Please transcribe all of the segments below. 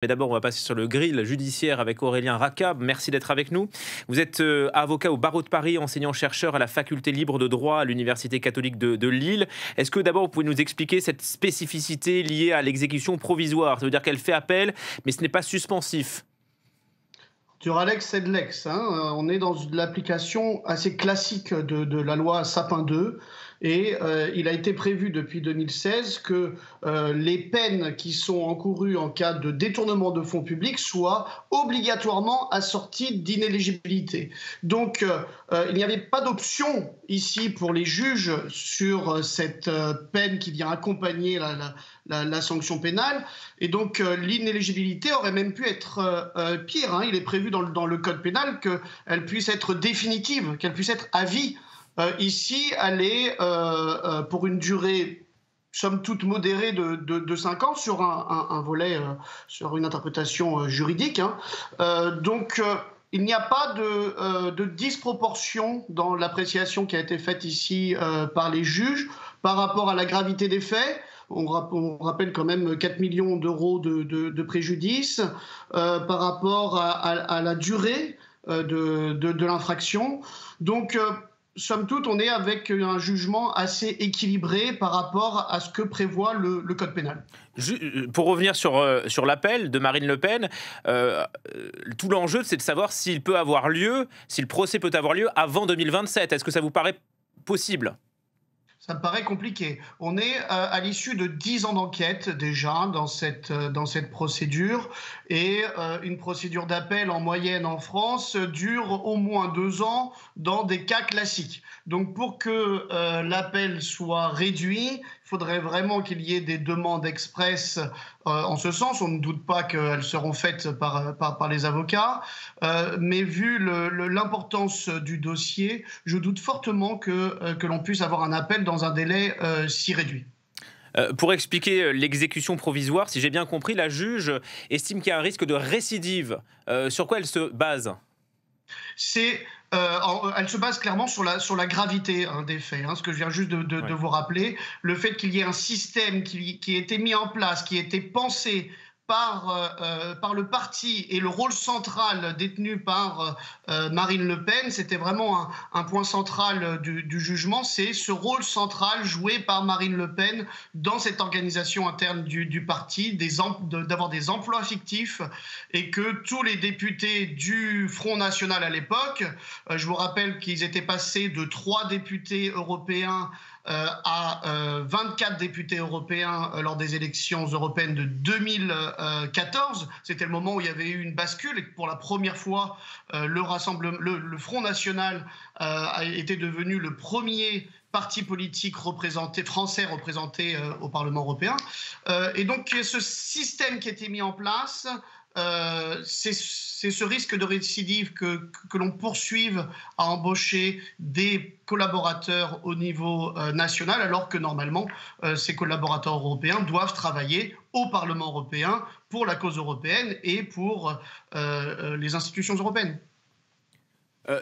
Mais d'abord, on va passer sur le grill judiciaire avec Aurélien Racab. Merci d'être avec nous. Vous êtes avocat au barreau de Paris, enseignant-chercheur à la faculté libre de droit à l'Université catholique de Lille. Est-ce que d'abord, vous pouvez nous expliquer cette spécificité liée à l'exécution provisoire? Ça veut dire qu'elle fait appel, mais ce n'est pas suspensif. Sur Alex Sedlex, on est dans l'application assez classique de la loi Sapin 2 et il a été prévu depuis 2016 que les peines qui sont encourues en cas de détournement de fonds publics soient obligatoirement assorties d'inéligibilité. Donc il n'y avait pas d'option ici pour les juges sur cette peine qui vient accompagner la sanction pénale. Et donc l'inéligibilité aurait même pu être pire. Il est prévu dans le code pénal qu'elle puisse être définitive, qu'elle puisse être à vie. Ici, elle est pour une durée somme toute modérée de 5 ans sur un volet, sur une interprétation juridique. Donc il n'y a pas de disproportion dans l'appréciation qui a été faite ici par les juges par rapport à la gravité des faits. On rappelle quand même 4 millions d'euros de préjudice par rapport à la durée de l'infraction. Donc, somme toute, on est avec un jugement assez équilibré par rapport à ce que prévoit le code pénal. Pour revenir sur l'appel de Marine Le Pen, tout l'enjeu, c'est de savoir s'il peut avoir lieu, si le procès peut avoir lieu avant 2027. Est-ce que ça vous paraît possible ? Ça me paraît compliqué. On est à l'issue de 10 ans d'enquête déjà dans cette procédure et une procédure d'appel en moyenne en France dure au moins 2 ans dans des cas classiques. Donc pour que l'appel soit réduit, il faudrait vraiment qu'il y ait des demandes expresses en ce sens. On ne doute pas qu'elles seront faites par les avocats, mais vu l'importance du dossier, je doute fortement que l'on puisse avoir un appel dans un délai si réduit. Pour expliquer l'exécution provisoire, si j'ai bien compris, la juge estime qu'il y a un risque de récidive. Sur quoi elle se base ? Elle se base clairement sur la gravité des faits. Ce que je viens juste de vous rappeler, le fait qu'il y ait un système qui a été mis en place, qui a été pensé par le parti et le rôle central détenu par Marine Le Pen, c'était vraiment un point central du jugement, c'est ce rôle central joué par Marine Le Pen dans cette organisation interne du parti, d'avoir des emplois fictifs et que tous les députés du Front National à l'époque, je vous rappelle qu'ils étaient passés de 3 députés européens à 24 députés européens lors des élections européennes de 2014. C'était le moment où il y avait eu une bascule et que pour la première fois, le Front National était devenu le premier parti politique français représenté au Parlement européen. Et donc ce système qui a été mis en place, c'est ce risque de récidive que l'on poursuive à embaucher des collaborateurs au niveau national, alors que normalement, ces collaborateurs européens doivent travailler au Parlement européen pour la cause européenne et pour les institutions européennes.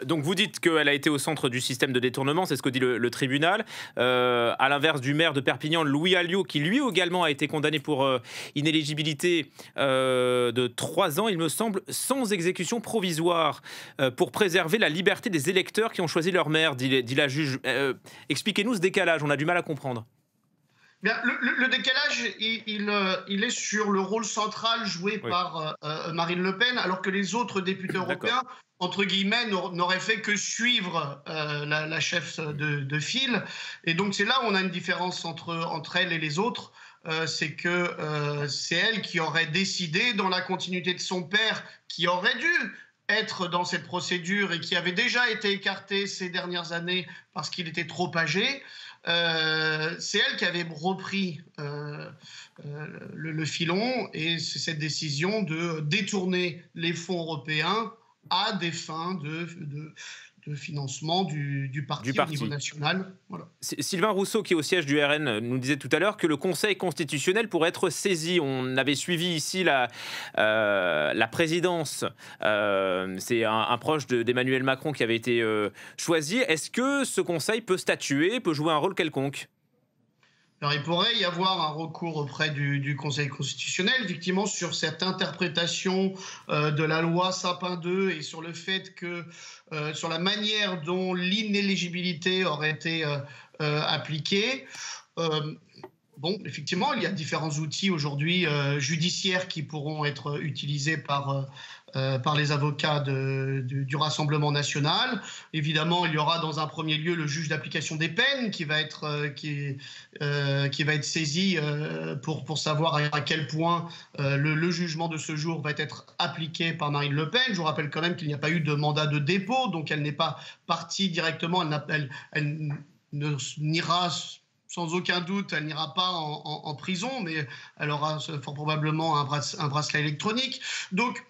Donc vous dites qu'elle a été au centre du système de détournement, c'est ce que dit le tribunal, à l'inverse du maire de Perpignan, Louis Alliot, qui lui également a été condamné pour inéligibilité de 3 ans, il me semble, sans exécution provisoire, pour préserver la liberté des électeurs qui ont choisi leur maire, dit la juge. Expliquez-nous ce décalage, on a du mal à comprendre. Bien, le décalage, il est sur le rôle central joué par Marine Le Pen, alors que les autres députés européens, entre guillemets, n'auraient fait que suivre la chef de file. Et donc c'est là où on a une différence entre elle et les autres. C'est que c'est elle qui aurait décidé, dans la continuité de son père, qui aurait dû être dans cette procédure et qui avait déjà été écarté ces dernières années parce qu'il était trop âgé. C'est elle qui avait repris le filon et c'est cette décision de détourner les fonds européens à des fins de financement du parti au niveau national. Voilà. Sylvain Rousseau, qui est au siège du RN, nous disait tout à l'heure que le Conseil constitutionnel pourrait être saisi. On avait suivi ici la présidence. C'est un proche d'Emmanuel Macron qui avait été choisi. Est-ce que ce Conseil peut statuer, peut jouer un rôle quelconque ? Alors, il pourrait y avoir un recours auprès du Conseil constitutionnel, effectivement, sur cette interprétation de la loi Sapin 2 et sur le fait que, sur la manière dont l'inéligibilité aurait été appliquée. Euh, Bon, effectivement, il y a différents outils aujourd'hui judiciaires qui pourront être utilisés par les avocats du Rassemblement national. Évidemment, il y aura dans un premier lieu le juge d'application des peines qui va être, qui va être saisi pour savoir à quel point le jugement de ce jour va être appliqué par Marine Le Pen. Je vous rappelle quand même qu'il n'y a pas eu de mandat de dépôt, donc elle n'est pas partie directement, elle n'ira sans aucun doute, elle n'ira pas en prison, mais elle aura fort probablement un bracelet électronique. Donc,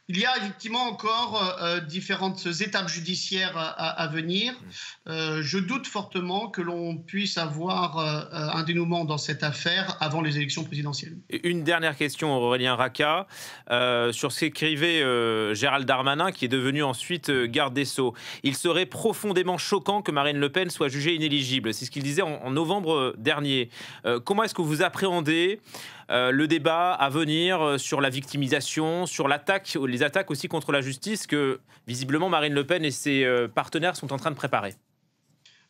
il y a effectivement encore différentes étapes judiciaires à venir. Je doute fortement que l'on puisse avoir un dénouement dans cette affaire avant les élections présidentielles. Une dernière question, Aurélien Racah, sur ce qu'écrivait Gérald Darmanin, qui est devenu ensuite garde des Sceaux. Il serait profondément choquant que Marine Le Pen soit jugée inéligible. C'est ce qu'il disait en novembre dernier. Comment est-ce que vous appréhendez le débat à venir sur la victimisation, sur les attaques aussi contre la justice que visiblement Marine Le Pen et ses partenaires sont en train de préparer?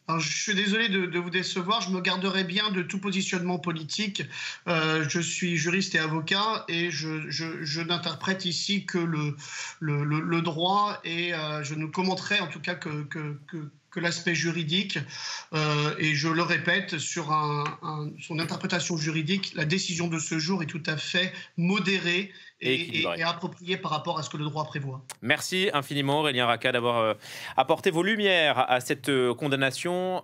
Alors, je suis désolé de vous décevoir, je me garderai bien de tout positionnement politique. Je suis juriste et avocat et je n'interprète ici que le droit et je ne commenterai en tout cas que l'aspect juridique. Et je le répète, sur son interprétation juridique, la décision de ce jour est tout à fait modérée et appropriée par rapport à ce que le droit prévoit. Merci infiniment, Aurélien Racah, d'avoir apporté vos lumières à cette condamnation.